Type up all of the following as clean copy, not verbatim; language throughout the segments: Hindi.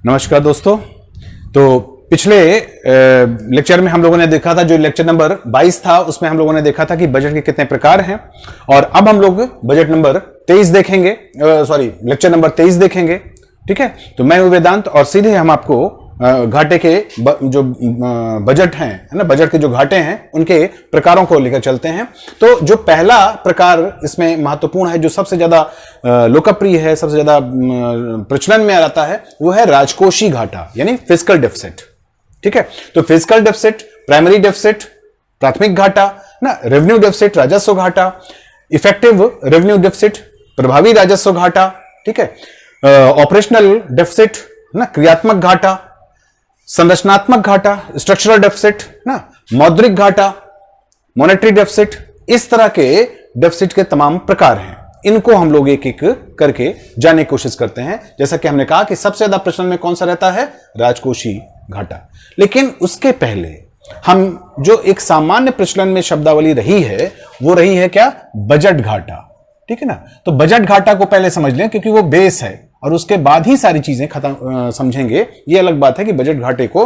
नमस्कार दोस्तों। तो पिछले लेक्चर में हम लोगों ने देखा था, जो लेक्चर नंबर 22 था, उसमें हम लोगों ने देखा था कि बजट के कितने प्रकार हैं। और अब हम लोग बजट नंबर 23 देखेंगे, लेक्चर नंबर 23 देखेंगे। ठीक है, तो मैं हूं वेदांत और सीधे हम आपको घाटे के जो बजट हैं, है ना, बजट के जो घाटे हैं उनके प्रकारों को लेकर चलते हैं। तो जो पहला प्रकार इसमें महत्वपूर्ण है, जो सबसे ज्यादा लोकप्रिय है, सबसे ज्यादा प्रचलन में आता है, वो है राजकोषीय घाटा यानी फिस्कल डेफिसिट। ठीक है, तो फिस्कल डेफिसिट, प्राइमरी डेफिसिट प्राथमिक घाटा ना, रेवेन्यू डेफिसिट राजस्व घाटा, इफेक्टिव रेवेन्यू डेफिसिट प्रभावी राजस्व घाटा, ठीक है, ऑपरेशनल डेफिसिट ना, क्रियात्मक घाटा, संरचनात्मक घाटा स्ट्रक्चरल डेफिसिट ना, मौद्रिक घाटा मॉनेटरी डेफिसिट। इस तरह के डेफिसिट के तमाम प्रकार हैं। इनको हम लोग एक एक करके जानने की कोशिश करते हैं। जैसा कि हमने कहा कि सबसे ज्यादा प्रचलन में कौन सा रहता है, राजकोषीय घाटा। लेकिन उसके पहले हम जो एक सामान्य प्रचलन में शब्दावली रही है, वो रही है क्या, बजट घाटा। ठीक है ना, तो बजट घाटा को पहले समझ लें क्योंकि वो बेस है और उसके बाद ही सारी चीजें खत्म समझेंगे। ये अलग बात है कि बजट घाटे को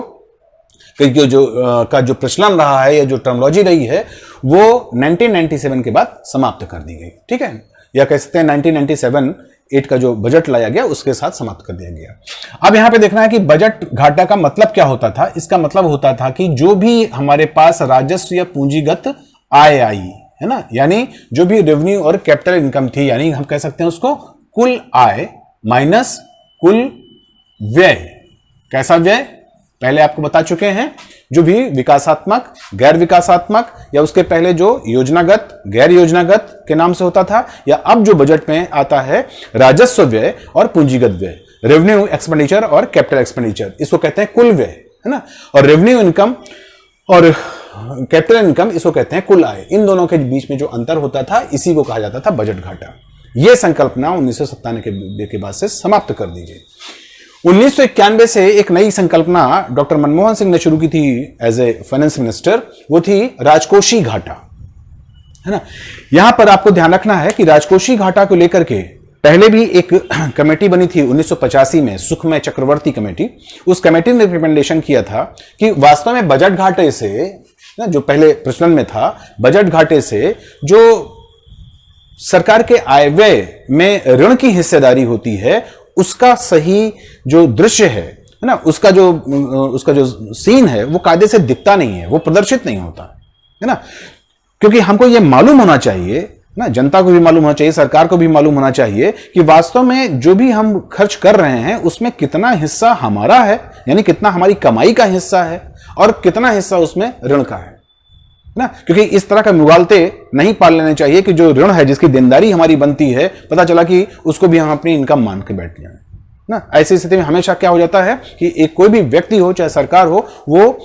जो प्रचलन रहा है या जो टर्मिनोलॉजी रही है वो 1997 के बाद समाप्त कर दी गई। ठीक है, या कह सकते हैं 1997 का जो बजट लाया गया उसके साथ समाप्त कर दिया गया। अब यहां पे देखना है कि बजट घाटा का मतलब क्या होता था। इसका मतलब होता था कि जो भी हमारे पास राजस्व या पूंजीगत आय आई है ना, यानी जो भी रेवेन्यू और कैपिटल इनकम थी, यानी हम कह सकते हैं उसको कुल आय माइनस कुल व्यय। कैसा व्यय, पहले आपको बता चुके हैं, जो भी विकासात्मक, गैर विकासात्मक या उसके पहले जो योजनागत, गैर योजनागत के नाम से होता था, या अब जो बजट में आता है राजस्व व्यय और पूंजीगत व्यय, रेवेन्यू एक्सपेंडिचर और कैपिटल एक्सपेंडिचर, इसको कहते हैं कुल व्यय, है ना। और रेवेन्यू इनकम और कैपिटल इनकम इसको कहते हैं कुल आय। इन दोनों के बीच में जो अंतर होता था, इसी को कहा जाता था बजट घाटा। यह संकल्पना 1997 के बाद से समाप्त कर दी गई। 1991 से एक नई संकल्पना डॉक्टर मनमोहन सिंह ने शुरू की थी एज ए फाइनेंस मिनिस्टर, वो थी राजकोषीय घाटा, है ना। यहां पर आपको ध्यान रखना है कि राजकोषीय घाटा को लेकर के पहले भी एक कमेटी बनी थी 1985 में, सुखमय चक्रवर्ती कमेटी। उस कमेटी ने रिकमेंडेशन किया था कि वास्तव में बजट घाटे से ना, जो पहले प्रचलन में था, बजट घाटे से जो सरकार के आय व्यय में ऋण की हिस्सेदारी होती है, उसका सही जो दृश्य है ना, उसका जो सीन है, वो कायदे से दिखता नहीं है, वो प्रदर्शित नहीं होता है ना। क्योंकि हमको ये मालूम होना चाहिए ना, जनता को भी मालूम होना चाहिए, सरकार को भी मालूम होना चाहिए कि वास्तव में जो भी हम खर्च कर रहे हैं उसमें कितना हिस्सा हमारा है, यानी कितना हमारी कमाई का हिस्सा है और कितना हिस्सा उसमें ऋण का है ना। क्योंकि इस तरह का मुगालते नहीं पाल लेने चाहिए कि जो ऋण है, जिसकी देनदारी हमारी बनती है, पता चला कि उसको भी हम अपनी इनकम मान के बैठ जाए ना। ऐसी स्थिति में हमेशा क्या हो जाता है कि एक कोई भी व्यक्ति हो चाहे सरकार हो, वो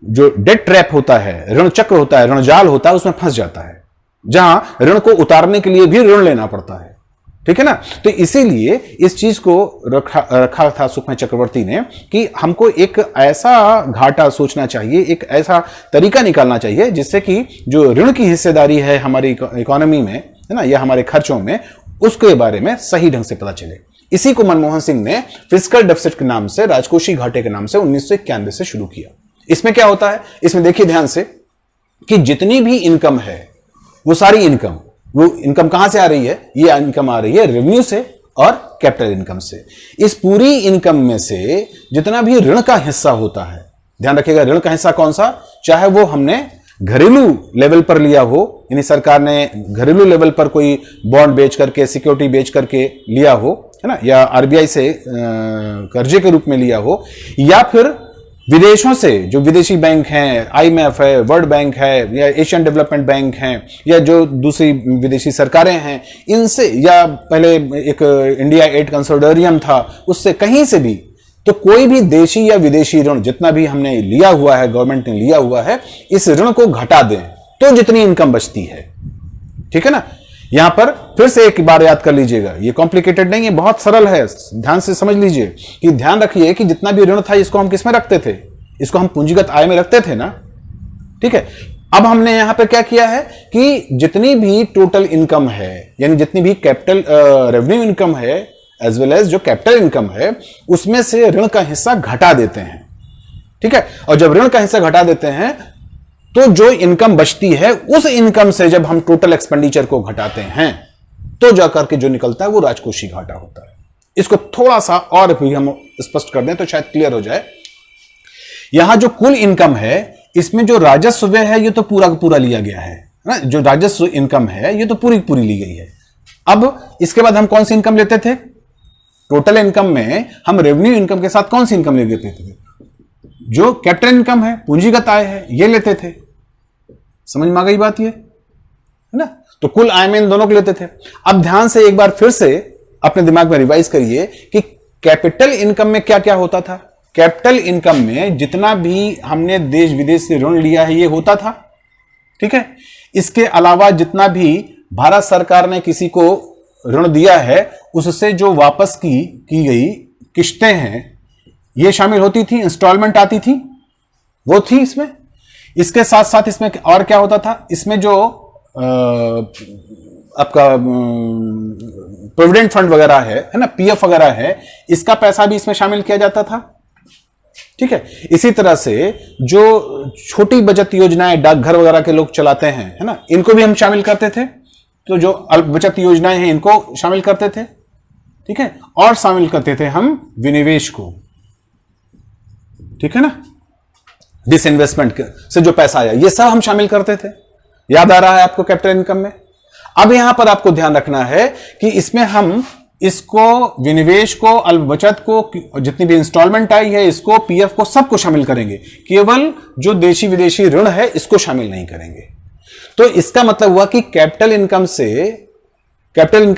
जो डेट ट्रैप होता है, ऋण चक्र होता है, ऋण जाल होता है, उसमें फंस जाता है, जहां ऋण को उतारने के लिए भी ऋण लेना पड़ता है। ठीक है ना। तो इसीलिए इस चीज को रखा था सुखमय चक्रवर्ती ने कि हमको एक ऐसा घाटा सोचना चाहिए, एक ऐसा तरीका निकालना चाहिए जिससे कि जो ऋण की हिस्सेदारी है हमारी इकोनॉमी में, है ना, या हमारे खर्चों में, उसके बारे में सही ढंग से पता चले। इसी को मनमोहन सिंह ने फिस्कल डेफिसिट के नाम से, राजकोषीय घाटे के नाम से 1991 से शुरू किया। इसमें क्या होता है, इसमें देखिए ध्यान से कि जितनी भी इनकम है, वो सारी इनकम, वो इनकम कहां से आ रही है, ये इनकम आ रही है रेवेन्यू से और कैपिटल इनकम से। इस पूरी इनकम में से जितना भी ऋण का हिस्सा होता है, ध्यान रखिएगा, ऋण का हिस्सा कौन सा, चाहे वो हमने घरेलू लेवल पर लिया हो, यानी सरकार ने घरेलू लेवल पर कोई बॉन्ड बेच करके, सिक्योरिटी बेच करके लिया हो, है ना, या आरबीआई से कर्जे के रूप में लिया हो, या फिर विदेशों से जो विदेशी बैंक हैं, आईएमएफ है, वर्ल्ड बैंक है, या एशियन डेवलपमेंट बैंक हैं, या जो दूसरी विदेशी सरकारें हैं, इनसे, या पहले एक इंडिया एड कंसोर्टियम था, उससे कहीं से भी, तो कोई भी देशी या विदेशी ऋण जितना भी हमने लिया हुआ है, गवर्नमेंट ने लिया हुआ है, इस ऋण को घटा दें तो जितनी इनकम बचती है। ठीक है ना। यहां पर फिर से एक बार याद कर लीजिएगा, ये कॉम्प्लिकेटेड नहीं है, बहुत सरल है, ध्यान से समझ लीजिए कि ध्यान रखिए कि जितना भी ऋण था, इसको हम किस में रखते थे, इसको हम पूंजीगत आय में रखते थे ना। ठीक है, अब हमने यहां पर क्या किया है कि जितनी भी टोटल इनकम है, यानी जितनी भी कैपिटल रेवेन्यू इनकम है, एज वेल एज जो कैपिटल इनकम है उसमें से ऋण का हिस्सा घटा देते हैं। ठीक है, और जब ऋण का हिस्सा घटा देते हैं तो जो इनकम बचती है उस इनकम से जब हम टोटल एक्सपेंडिचर को घटाते हैं तो जाकर के जो निकलता है वो राजकोषीय घाटा होता है। इसको थोड़ा सा और भी हम स्पष्ट कर दें तो शायद क्लियर हो जाए। यहां जो कुल इनकम है इसमें जो राजस्व व्यय है ये तो पूरा का पूरा लिया गया है ना, जो राजस्व इनकम है ये तो पूरी पूरी ली गई है। अब इसके बाद हम कौन सी इनकम लेते थे? टोटल इनकम में हम रेवेन्यू इनकम के साथ कौन सी इनकम लेते थे? जो कैपिटल इनकम है, पूंजीगत आय है, ये लेते थे। समझ में आ गई बात ये, है ना? तो कुल आय में इन दोनों को लेते थे। अब ध्यान से एक बार फिर से अपने दिमाग में रिवाइज करिए कि कैपिटल इनकम में क्या क्या होता था। कैपिटल इनकम में जितना भी हमने देश विदेश से ऋण लिया है ये होता था। ठीक है, इसके अलावा जितना भी भारत सरकार ने किसी को ऋण दिया है उससे जो वापस की गई किस्तें हैं ये शामिल होती थी, इंस्टॉलमेंट आती थी वो थी इसमें। इसके साथ साथ इसमें और क्या होता था? इसमें जो आपका प्रोविडेंट फंड वगैरह है ना, पीएफ वगैरह है, इसका पैसा भी इसमें शामिल किया जाता था। ठीक है, इसी तरह से जो छोटी बचत योजनाएं डाकघर वगैरह के लोग चलाते हैं, है ना, इनको भी हम शामिल करते थे। तो जो अल्प बचत योजनाएं हैं इनको शामिल करते थे। ठीक है, और शामिल करते थे हम विनिवेश को। ठीक है ना, डिसइन्वेस्टमेंट से जो पैसा आया ये सब हम शामिल करते थे। याद आ रहा है आपको कैपिटल इनकम में? अब यहां पर आपको ध्यान रखना है कि इसमें हम इसको, विनिवेश को, अल्प बचत को, जितनी भी इंस्टॉलमेंट आई है इसको, पीएफ को, सबको शामिल करेंगे। केवल जो देशी विदेशी ऋण है इसको शामिल नहीं करेंगे। तो इसका मतलब हुआ कि कैपिटल इनकम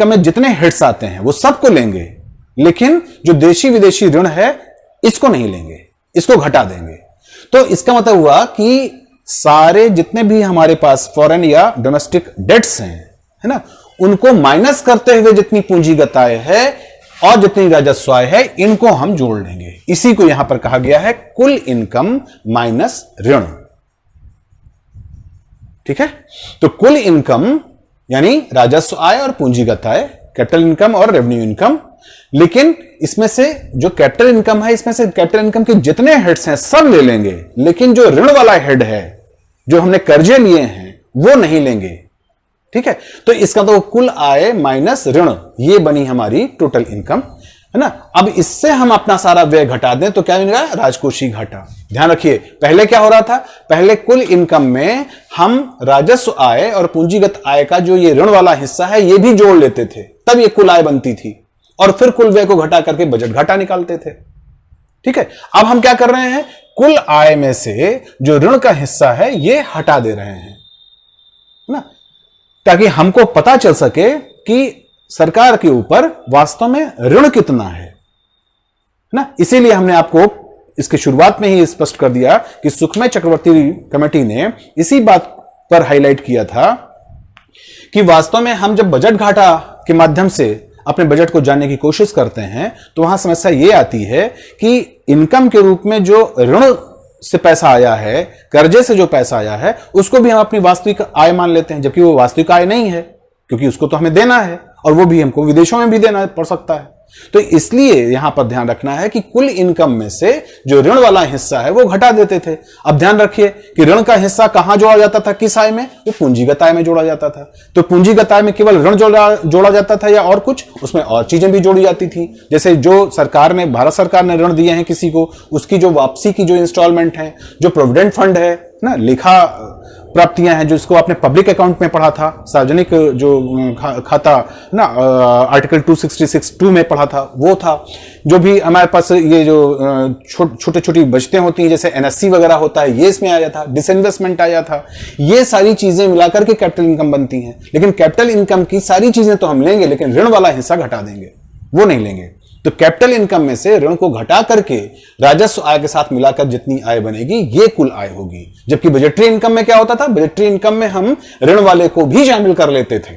में जितने हिट्स आते हैं वो सबको लेंगे, लेकिन जो देशी विदेशी ऋण है इसको नहीं लेंगे, इसको घटा देंगे। तो इसका मतलब हुआ कि सारे जितने भी हमारे पास फॉरेन या डोमेस्टिक डेट्स हैं, है ना, उनको माइनस करते हुए जितनी पूंजीगत आय है और जितनी राजस्व आय है इनको हम जोड़ लेंगे। इसी को यहां पर कहा गया है कुल इनकम माइनस ऋण। ठीक है, तो कुल इनकम यानी राजस्व आय और पूंजीगत आय, कैपिटल इनकम और रेवेन्यू इनकम। लेकिन इसमें से जो कैपिटल इनकम है इसमें से कैपिटल इनकम के जितने हेड्स हैं सब ले लेंगे, लेकिन जो ऋण वाला हेड है, जो हमने कर्जे लिए हैं, वो नहीं लेंगे। ठीक है, तो इसका तो कुल आय माइनस ऋण, ये बनी हमारी टोटल इनकम, है ना। अब इससे हम अपना सारा व्यय घटा दें तो क्या मिलेगा? राजकोषीय घाटा। ध्यान रखिए, पहले क्या हो रहा था? पहले कुल इनकम में हम राजस्व आय और पूंजीगत आय का जो ये ऋण वाला हिस्सा है ये भी जोड़ लेते थे, तब ये कुल आय बनती थी, और फिर कुल व्यय को घटा करके बजट घाटा निकालते थे। ठीक है, अब हम क्या कर रहे हैं? कुल आय में से जो ऋण का हिस्सा है ये हटा दे रहे हैं, है ना, ताकि हमको पता चल सके कि सरकार के ऊपर वास्तव में ऋण कितना है ना। इसीलिए हमने आपको इसकी शुरुआत में ही स्पष्ट कर दिया कि सुखमय चक्रवर्ती कमेटी ने इसी बात पर हाईलाइट किया था कि वास्तव में हम जब बजट घाटा के माध्यम से अपने बजट को जानने की कोशिश करते हैं तो वहां समस्या यह आती है कि इनकम के रूप में जो ऋण से पैसा आया है, कर्जे से जो पैसा आया है, उसको भी हम अपनी वास्तविक आय मान लेते हैं, जबकि वो वास्तविक आय नहीं है, क्योंकि उसको तो हमें देना है और वो भी हमको विदेशों में भी देना पड़ सकता है। तो इसलिए यहां पर ध्यान रखना है कि कुल इनकम में से जो ऋण वाला हिस्सा है वो घटा देते थे। अब ध्यान रखिए कि ऋण का हिस्सा कहां जोड़ा जाता था, किस आय में? वो पूंजीगत आय में जोड़ा जाता था। तो पूंजीगत आय में केवल ऋण जोड़ा जाता था या और कुछ? उसमें और चीजें भी जोड़ी जाती थी, जैसे जो सरकार ने, भारत सरकार ने ऋण दिए हैं किसी को, उसकी जो वापसी की जो इंस्टॉलमेंट है, जो प्रोविडेंट फंड है ना, लेखा प्राप्तियां हैं, जो इसको आपने पब्लिक अकाउंट में पढ़ा था, सार्वजनिक जो खाता ना, आर्टिकल 266(2) में पढ़ा था, वो था। जो भी हमारे पास ये जो छोटे छोटी बचतें होती हैं, जैसे एनएससी वगैरह होता है, ये इसमें आया था, डिसइन्वेस्टमेंट आया था। ये सारी चीजें मिलाकर के कैपिटल इनकम बनती हैं। लेकिन कैपिटल इनकम की सारी चीजें तो हम लेंगे, लेकिन ऋण वाला हिस्सा घटा देंगे, वो नहीं लेंगे। तो कैपिटल इनकम में से ऋण को घटा करके राजस्व आय के साथ मिलाकर जितनी आय बनेगी ये कुल आय होगी। जबकि बजटरी इनकम में क्या होता था? बजटरी इनकम में हम ऋण वाले को भी शामिल कर लेते थे,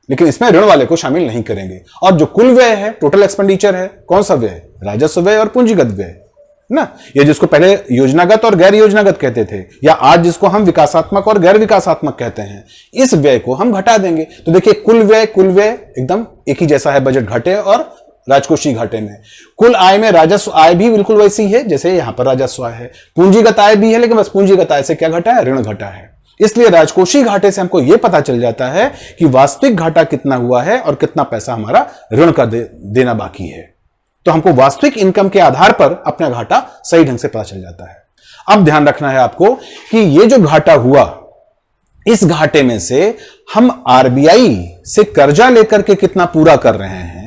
लेकिन इसमें ऋण वाले को शामिल नहीं करेंगे। और जो कुल व्यय है, टोटल एक्सपेंडिचर है, कौन सा व्यय? राजस्व व्यय और पूंजीगत व्यय ना। ये जिसको पहले योजनागत और गैर योजनागत कहते थे, या आज जिसको हम विकासात्मक और गैर विकासात्मक कहते हैं, इस व्यय को हम घटा देंगे। तो देखिए, कुल व्यय एकदम एक ही जैसा है, बजट घटे और राजकोषीय घाटे में। कुल आय में राजस्व आय भी बिल्कुल वैसी है जैसे यहां पर राजस्व आय है। पूंजीगत आय भी है, लेकिन बस पूंजीगत आय से क्या घटा है? ऋण घटा है। इसलिए राजकोषीय घाटे से हमको यह पता चल जाता है कि वास्तविक घाटा कितना हुआ है और कितना पैसा हमारा ऋण का देना बाकी है। तो हमको वास्तविक इनकम के आधार पर अपना घाटा सही ढंग से पता चल जाता है। अब ध्यान रखना है आपको कि ये जो घाटा हुआ, इस घाटे में से हम आरबीआई से कर्जा लेकर के कितना पूरा कर रहे हैं,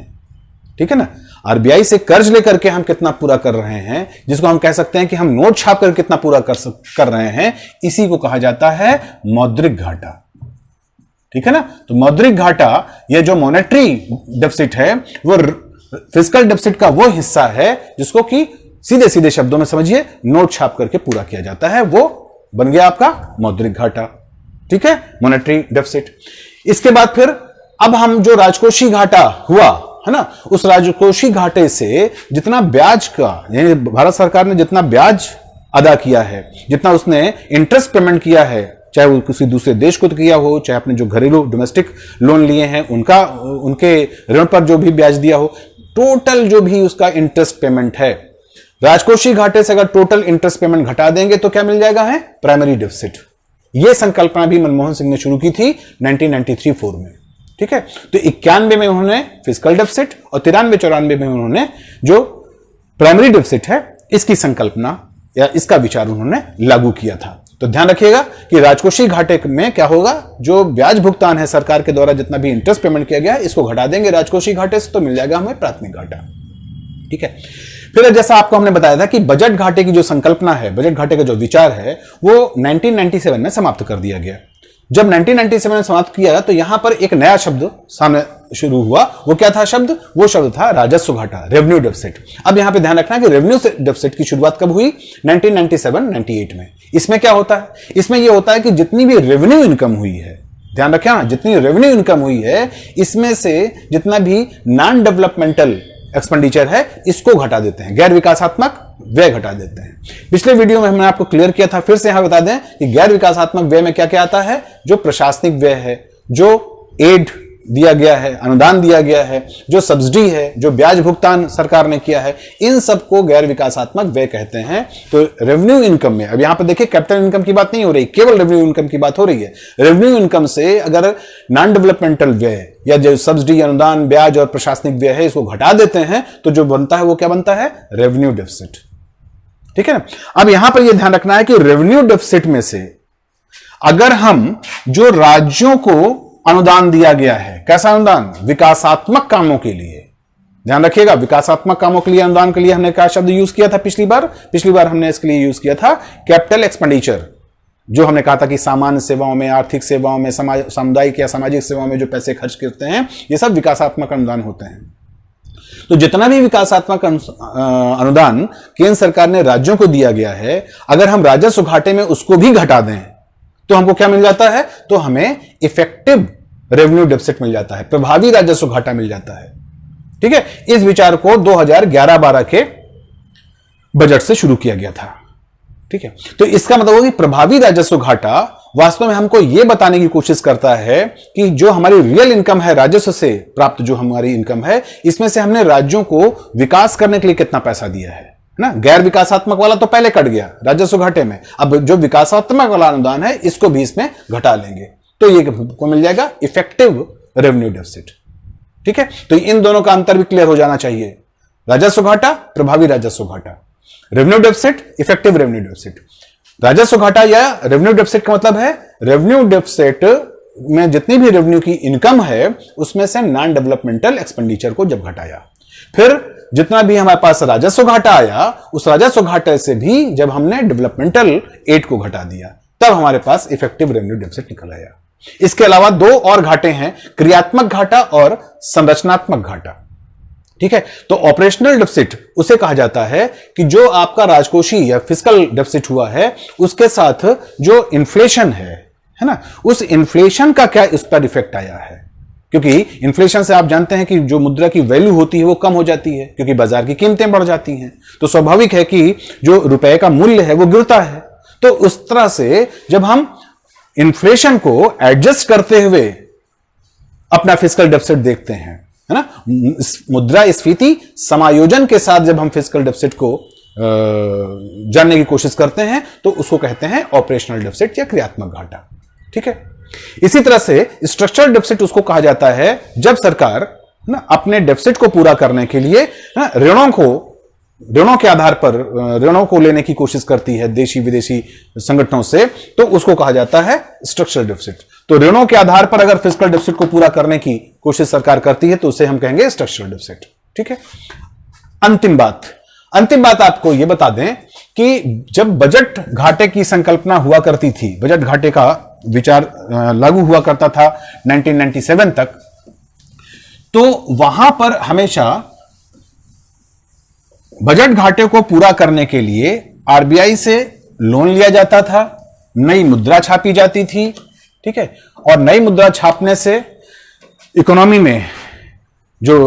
ठीक है ना। आरबीआई से कर्ज लेकर के हम कितना पूरा कर रहे हैं, जिसको हम कह सकते हैं कि हम नोट छाप कर कितना पूरा कर रहे हैं, इसी को कहा जाता है मौद्रिक घाटा, ठीक है ना। तो मौद्रिक घाटा, ये जो मॉनेटरी डेफिसिट है, वो फिस्कल डेफिसिट का वो हिस्सा है जिसको कि सीधे सीधे शब्दों में समझिए नोट छाप करके पूरा किया जाता है, वो बन गया आपका मौद्रिक घाटा, ठीक है, मॉनेटरी डेफिसिट। इसके बाद फिर अब हम जो राजकोषीय घाटा हुआ है ना, उस राजकोषीय घाटे से जितना ब्याज का, यानी भारत सरकार ने जितना ब्याज अदा किया है, जितना उसने इंटरेस्ट पेमेंट किया है, चाहे वो किसी दूसरे देश को किया हो, चाहे अपने जो घरेलू डोमेस्टिक लोन लिए हैं उनके ऋण पर जो भी ब्याज दिया हो, टोटल जो भी उसका इंटरेस्ट पेमेंट है, राजकोषीय घाटे से अगर टोटल इंटरेस्ट पेमेंट घटा देंगे तो क्या मिल जाएगा? है प्राइमरी डेफिसिट। यह संकल्पना भी मनमोहन सिंह ने शुरू की थी 1993-4 में, ठीक है। तो 91 में उन्होंने फिस्कल डेफिसिट और 93-94 में उन्होंने जो प्राइमरी डेफिसिट है, इसकी संकल्पना या इसका विचार उन्होंने लागू किया था। तो ध्यान रखिएगा कि राजकोषीय घाटे में क्या होगा, जो ब्याज भुगतान है सरकार के द्वारा, जितना भी इंटरेस्ट पेमेंट किया गया है, इसको घटा देंगे राजकोषीय घाटे से, तो मिल जाएगा हमें प्राथमिक घाटा, ठीक है। फिर जैसा आपको हमने बताया था कि बजट घाटे की जो संकल्पना है, बजट घाटे का जो विचार है, वो 1997 में समाप्त कर दिया गया। जब 1997 में समाप्त किया तो यहां पर एक नया शब्द सामने शुरू हुआ। वो क्या था शब्द? वो शब्द था राजस्व घाटा, रेवेन्यू डेफिसिट। अब यहां पे ध्यान रखना है कि रेवेन्यू डेफिसिट की शुरुआत कब हुई? 1997-98 में। इसमें क्या होता है? इसमें यह होता है कि जितनी भी रेवेन्यू इनकम हुई है, ध्यान रखें ना, जितनी रेवेन्यू इनकम हुई है, इसमें से जितना भी नॉन डेवलपमेंटल एक्सपेंडिचर है, इसको घटा देते हैं, गैर विकासात्मक व्यय घटा देते हैं। पिछले वीडियो में हमने आपको क्लियर किया था, फिर से यहां बता दें कि गैर विकासात्मक व्यय में क्या क्या आता है? जो प्रशासनिक व्यय है, जो एड दिया गया है, अनुदान दिया गया है, जो सब्सिडी है, जो ब्याज भुगतान सरकार ने किया है, इन सबको गैर विकासात्मक व्यय कहते हैं। तो रेवेन्यू इनकम में, अब यहां पर देखिए कैपिटल इनकम की बात नहीं हो रही, केवल रेवेन्यू इनकम की बात हो रही है। रेवेन्यू इनकम से अगर नॉन डेवलपमेंटल व्यय या जो सब्सिडी, अनुदान, ब्याज और प्रशासनिक व्यय है, इसको घटा देते हैं, तो जो बनता है वो क्या बनता है? रेवेन्यू डेफिसिट, ठीक है ना। अब यहां पर यह ध्यान रखना है कि रेवेन्यू डेफिसिट में से अगर हम जो राज्यों को अनुदान दिया गया है, कैसा अनुदान? विकासात्मक कामों के लिए, ध्यान रखिएगा, विकासात्मक कामों के लिए अनुदान के लिए हमने क्या शब्द यूज किया था पिछली बार हमने इसके लिए यूज किया था कैपिटल एक्सपेंडिचर। जो हमने कहा था कि सामान्य सेवाओं में, आर्थिक सेवाओं में, सामुदायिक या सामाजिक सेवाओं में जो पैसे खर्च करते हैं, ये सब विकासात्मक अनुदान होते हैं। तो जितना भी विकासात्मक अनुदान केंद्र सरकार ने राज्यों को दिया गया है, अगर हम राजस्व घाटे में उसको भी घटा दें तो हमको क्या मिल जाता है? तो हमें इफेक्टिव रेवेन्यू डेफिसिट मिल जाता है, प्रभावी राजस्व घाटा मिल जाता है, ठीक है। इस विचार को 2011-12 के बजट से शुरू किया गया था, ठीक है। तो इसका मतलब होगा कि प्रभावी राजस्व घाटा वास्तव में हमको यह बताने की कोशिश करता है कि जो हमारी रियल इनकम है, राजस्व से प्राप्त जो हमारी इनकम है, इसमें से हमने राज्यों को विकास करने के लिए कितना पैसा दिया है ना। गैर विकासात्मक वाला तो पहले कट गया राजस्व घाटे में, अब जो विकासात्मक वाला अनुदान है, इसको भी इसमें घटा लेंगे, तो ये को मिल जाएगा इफेक्टिव रेवेन्यू डेफिसिट, ठीक है। तो इन दोनों का अंतर भी क्लियर हो जाना चाहिए, राजस्व घाटा, प्रभावी राजस्व घाटा, revenue deficit, effective revenue deficit. राजस्व घाटा या रेवेन्यू डेफिसिट का मतलब है रेवेन्यू डेफिसिट में जितनी भी रेवेन्यू की इनकम है, उसमें से नॉन डेवलपमेंटल एक्सपेंडिचर को जब घटाया, फिर जितना भी हमारे पास राजस्व घाटा आया, उस राजस्व घाटे से भी जब हमने डेवलपमेंटल एड को घटा दिया, तब हमारे पास इफेक्टिव रेवेन्यू डेफिसिट निकल आया। इसके अलावा दो और घाटे हैं, क्रियात्मक घाटा और संरचनात्मक घाटा, ठीक है। तो ऑपरेशनल डेफिसिट उसे कहा जाता है कि जो आपका राजकोषीय या फिस्कल डेफिसिट हुआ है, उसके साथ जो इन्फ्लेशन है ना, उस इन्फ्लेशन का क्या इस पर इफेक्ट आया है। क्योंकि इन्फ्लेशन से आप जानते हैं कि जो मुद्रा की वैल्यू होती है वो कम हो जाती है, क्योंकि बाजार की कीमतें बढ़ जाती हैं, तो स्वाभाविक है कि जो रुपए का मूल्य है वो गिरता है। तो उस तरह से जब हम इन्फ्लेशन को एडजस्ट करते हुए अपना फिस्कल डेफिसिट देखते हैं, है ना। मुद्रास्फीति समायोजन के साथ जब हम फिस्कल डेफिसिट को जानने की कोशिश करते हैं तो उसको कहते हैं ऑपरेशनल डेफिसिट या क्रियात्मक घाटा। ठीक है, इसी तरह से स्ट्रक्चरल डेफिसिट उसको कहा जाता है जब सरकार ना अपने डेफिसिट को पूरा करने के लिए ऋणों के आधार पर ऋणों को लेने की कोशिश करती है देशी विदेशी संगठनों से, तो उसको कहा जाता है स्ट्रक्चरल डेफिसिट। तो ऋणों के आधार पर अगर फिस्कल डेफिसिट को पूरा करने की कोशिश सरकार करती है तो उसे हम कहेंगे स्ट्रक्चरल डेफिसिट। ठीक है, अंतिम बात आपको यह बता दें कि जब बजट घाटे की संकल्पना हुआ करती थी, बजट घाटे का विचार लागू हुआ करता था 1997 तक, तो वहां पर हमेशा बजट घाटे को पूरा करने के लिए आरबीआई से लोन लिया जाता था, नई मुद्रा छापी जाती थी। ठीक है, और नई मुद्रा छापने से इकोनॉमी में जो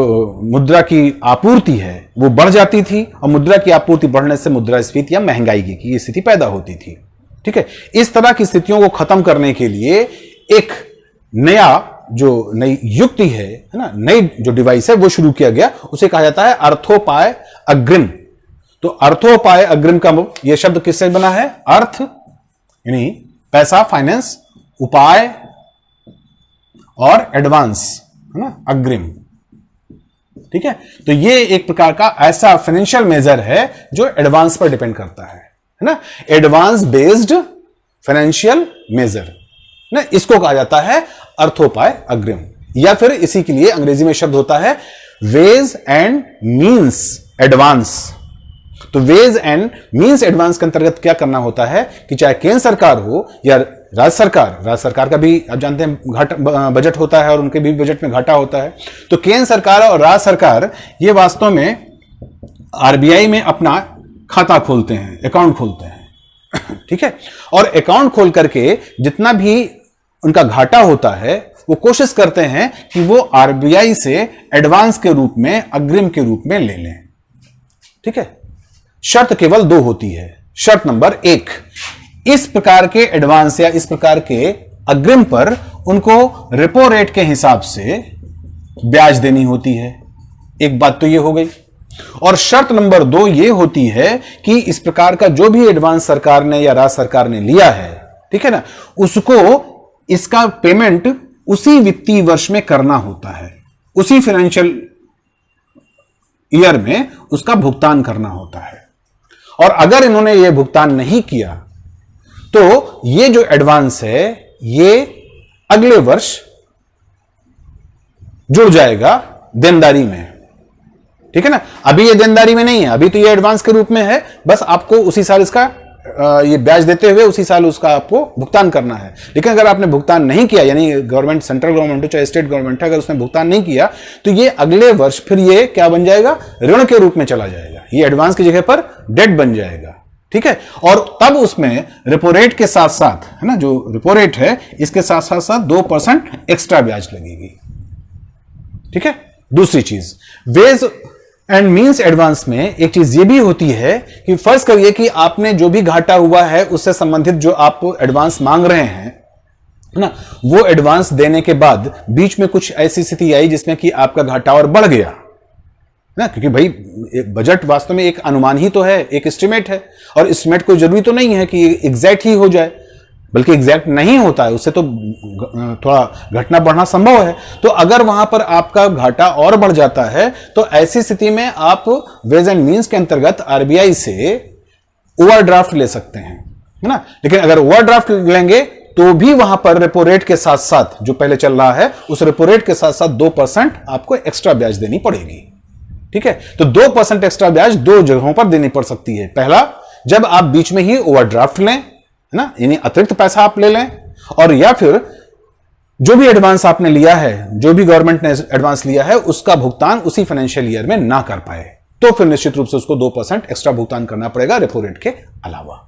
मुद्रा की आपूर्ति है वो बढ़ जाती थी, और मुद्रा की आपूर्ति बढ़ने से मुद्रास्फीति या महंगाई की स्थिति पैदा होती थी। ठीक है, इस तरह की स्थितियों को खत्म करने के लिए एक नई युक्ति है ना, नई जो डिवाइस है वो शुरू किया गया, उसे कहा जाता है अर्थोपाय अग्रिम। तो अर्थोपाय अग्रिम का यह शब्द किससे बना है? अर्थ यानी पैसा, फाइनेंस, उपाय और एडवांस, है ना, अग्रिम। ठीक है, तो ये एक प्रकार का ऐसा फाइनेंशियल मेजर है जो एडवांस पर डिपेंड करता है ना, एडवांस बेस्ड फाइनेंशियल मेजर ना, इसको कहा जाता है अर्थोपाय अग्रिम, या फिर इसी के लिए अंग्रेजी में शब्द होता है वेज एंड मींस एडवांस। तो वेज एंड मींस एडवांस के अंतर्गत क्या करना होता है कि चाहे केंद्र सरकार हो या राज्य सरकार का भी आप जानते हैं बजट होता है और उनके भी बजट में घाटा होता है। तो केंद्र सरकार और राज्य सरकार ये वास्तव में आरबीआई में अपना खाता खोलते हैं, अकाउंट खोलते हैं। ठीक है, और अकाउंट खोल करके जितना भी उनका घाटा होता है वो कोशिश करते हैं कि वो आरबीआई से एडवांस के रूप में, अग्रिम के रूप में ले लें। ठीक है, शर्त केवल दो होती है। शर्त नंबर 1, इस प्रकार के एडवांस या इस प्रकार के अग्रिम पर उनको रेपो रेट के हिसाब से ब्याज देनी होती है। एक बात तो ये हो गई। और शर्त नंबर 2 ये होती है कि इस प्रकार का जो भी एडवांस सरकार ने या राज्य सरकार ने लिया है, ठीक है ना, उसको इसका पेमेंट उसी वित्तीय वर्ष में करना होता है, उसी फाइनेंशियल ईयर में उसका भुगतान करना होता है। और अगर इन्होंने यह भुगतान नहीं किया तो ये जो एडवांस है ये अगले वर्ष जुड़ जाएगा देनदारी में। ठीक है ना, अभी ये देनदारी में नहीं है, अभी तो ये एडवांस के रूप में है, बस आपको उसी साल इसका ये ब्याज देते हुए उसी साल उसका आपको भुगतान करना है। लेकिन अगर आपने भुगतान नहीं किया, यानी गवर्नमेंट, सेंट्रल गवर्नमेंट हो चाहे स्टेट गवर्नमेंट है, अगर उसने भुगतान नहीं किया तो ये अगले वर्ष फिर ये क्या बन जाएगा? ऋण के रूप में चला जाएगा, ये एडवांस की जगह पर डेट बन जाएगा। ठीक है, और तब उसमें रेपो रेट के साथ साथ, है ना, जो रेपो रेट है इसके साथ साथ साथ 2% एक्स्ट्रा ब्याज लगेगी। ठीक है, दूसरी चीज वेज एंड मींस एडवांस में एक चीज ये भी होती है कि फर्ज करिए कि आपने जो भी घाटा हुआ है उससे संबंधित जो आप एडवांस मांग रहे हैं ना, वो एडवांस देने के बाद बीच में कुछ ऐसी स्थिति आई जिसमें कि आपका घाटा और बढ़ गया ना, क्योंकि भाई बजट वास्तव में एक अनुमान ही तो है, एक एस्टिमेट है, और एस्टिमेट कोई जरूरी तो नहीं है कि एग्जैक्ट ही हो जाए, बल्कि एग्जैक्ट नहीं होता है, उससे तो थोड़ा घटना बढ़ना संभव है। तो अगर वहां पर आपका घाटा और बढ़ जाता है तो ऐसी स्थिति में आप वेज एंड मींस के अंतर्गत आरबीआई से ओवरड्राफ्ट ले सकते हैं, है ना। लेकिन अगर ओवरड्राफ्ट लेंगे तो भी वहां पर रेपो रेट के साथ साथ जो पहले चल रहा है उस रेपो रेट के साथ साथ 2% आपको एक्स्ट्रा ब्याज देनी पड़ेगी। ठीक है, तो 2% एक्स्ट्रा ब्याज दो जगहों पर देनी पड़ सकती है। पहला, जब आप बीच में ही ओवरड्राफ्ट लें, है ना, यानी अतिरिक्त पैसा आप ले लें, और या फिर जो भी एडवांस आपने लिया है, जो भी गवर्नमेंट ने एडवांस लिया है उसका भुगतान उसी फाइनेंशियल ईयर में ना कर पाए तो फिर निश्चित रूप से उसको 2% एक्स्ट्रा भुगतान करना पड़ेगा रेपो रेट के अलावा।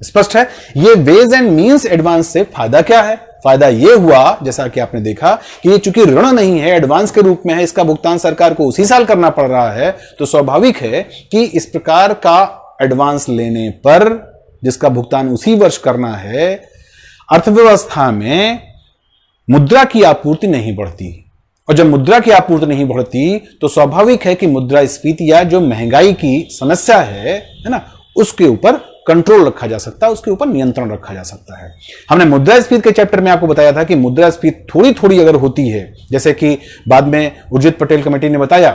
स्पष्ट है? ये वेज एंड मींस एडवांस से फायदा क्या है? फायदा यह हुआ, जैसा कि आपने देखा, कि ये चूंकि ऋण नहीं है, एडवांस के रूप में है, इसका भुगतान सरकार को उसी साल करना पड़ रहा है, तो स्वाभाविक है कि इस प्रकार का एडवांस लेने पर जिसका भुगतान उसी वर्ष करना है, अर्थव्यवस्था में मुद्रा की आपूर्ति नहीं बढ़ती, और जब मुद्रा की आपूर्ति नहीं बढ़ती तो स्वाभाविक है कि मुद्रास्फीति या जो महंगाई की समस्या है ना, उसके ऊपर कंट्रोल रखा जा सकता है, उसके ऊपर नियंत्रण रखा जा सकता है। हमने मुद्रास्फीति के चैप्टर में आपको बताया था कि मुद्रास्फीति थोड़ी थोड़ी अगर होती है, जैसे कि बाद में उर्जित पटेल कमेटी ने बताया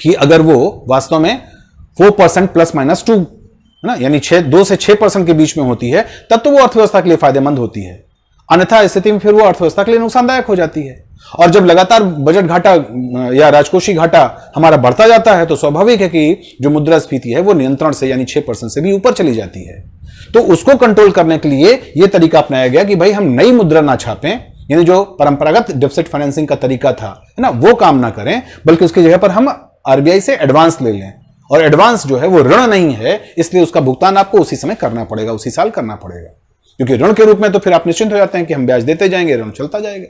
कि अगर वो वास्तव में 4% ±2 ना, यानी 2 से 6% के बीच में होती है, तब तो वो अर्थव्यवस्था के लिए फायदेमंद होती है। अन्यथा स्थिति में फिर वो अर्थव्यवस्था के लिए नुकसानदायक हो जाती है। और जब लगातार बजट घाटा या राजकोषीय घाटा हमारा बढ़ता जाता है तो स्वाभाविक है कि जो मुद्रास्फीति है वो नियंत्रण से यानी 6% से भी ऊपर चली जाती है। तो उसको कंट्रोल करने के लिए यह तरीका अपनाया गया कि भाई हम नई मुद्रा ना छापें, यानी जो परंपरागत डेफिसिट फाइनेंसिंग का तरीका था है ना, वो काम ना करें, बल्कि उसकी जगह पर हम आरबीआई से एडवांस ले लें। और एडवांस जो है वो ऋण नहीं है, इसलिए उसका भुगतान आपको उसी समय करना पड़ेगा, उसी साल करना पड़ेगा। क्योंकि ऋण के रूप में तो फिर आप निश्चिंत हो जाते हैं कि हम ब्याज देते जाएंगे, ऋण चलता जाएगा।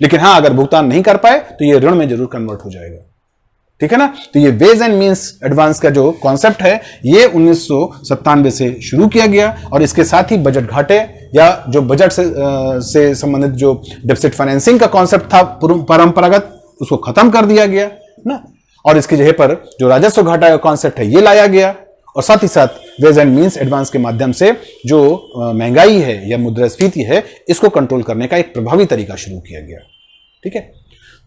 लेकिन हां, अगर भुगतान नहीं कर पाए तो ये ऋण में जरूर कन्वर्ट हो जाएगा। ठीक है ना। तो ये वेज एंड मींस एडवांस का जो कॉन्सेप्ट है ये 1997 से शुरू किया गया, और इसके साथ ही बजट घाटे या जो बजट से संबंधित जो डेफिसिट फाइनेंसिंग का कॉन्सेप्ट था परंपरागत, उसको खत्म कर दिया गया ना, और इसकी जगह पर जो राजस्व घाटा का कॉन्सेप्ट है ये लाया गया, और साथ ही साथ वेज एंड मींस एडवांस के माध्यम से जो महंगाई है या मुद्रास्फीति है इसको कंट्रोल करने का एक प्रभावी तरीका शुरू किया गया। ठीक है,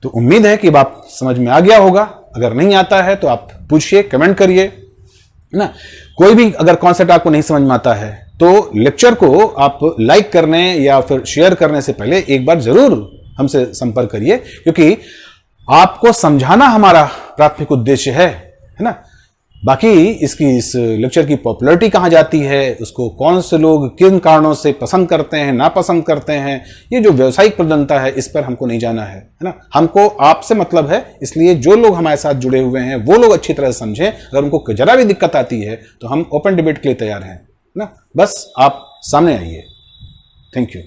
तो उम्मीद है कि आप समझ में आ गया होगा। अगर नहीं आता है तो आप पूछिए, कमेंट करिए ना। कोई भी अगर कॉन्सेप्ट आपको नहीं समझ में आता है तो लेक्चर को आप लाइक करने या फिर शेयर करने से पहले एक बार जरूर हमसे संपर्क करिए, क्योंकि आपको समझाना हमारा प्राथमिक उद्देश्य है ना। बाकी इस लेक्चर की पॉपुलैरिटी कहां जाती है, उसको कौन से लोग किन कारणों से पसंद करते हैं, नापसंद करते हैं, ये जो व्यावसायिक प्रबंधता है इस पर हमको नहीं जाना है ना। हमको आपसे मतलब है, इसलिए जो लोग हमारे साथ जुड़े हुए हैं वो लोग अच्छी तरह से समझें। अगर उनको जरा भी दिक्कत आती है तो हम ओपन डिबेट के लिए तैयार हैं ना। बस आप सामने आइए। Thank you.